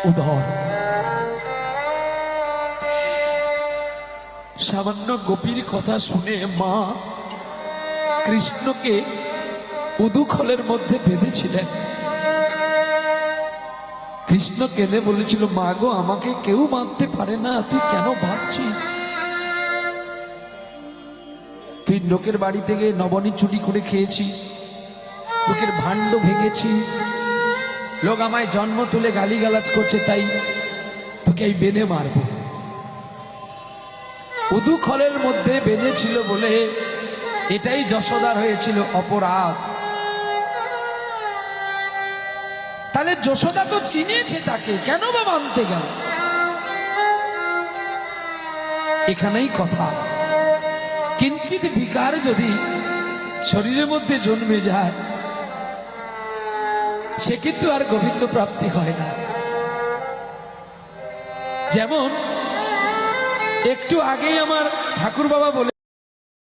উদর। সামান্য গোপীর কথা শুনে মা কৃষ্ণকে উদুখলের মধ্যে বেঁধেছিলেন। কৃষ্ণ কেঁদে বলেছিল, মা গো, আমাকে কেউ বাঁধতে পারে না, তুই কেন বাঁধছিস? তুই লোকের বাড়ি থেকে নবনী চুরি করে খেয়েছিস, লোকের ভাণ্ড ভেঙেছিস, লোক আমায় জন্ম তুলে গালিগালাজ করছে, তাই তোকে এই বেঁধে মারবো। উদুখলের মধ্যে বেঁধেছিল বলে এটাই যশোদার হয়েছিল অপরাধ। তাহলে যশোদা তো চিনিয়েছে তাকে, কেন বা মানতে গেল? এখানেই কথা, কিঞ্চিত বিকার যদি শরীরের মধ্যে জন্মে যায়, সে কিন্তু আর গোবিন্দ প্রাপ্তি হয় না। যেমন একটু আগেই আমার ঠাকুর বাবা বলে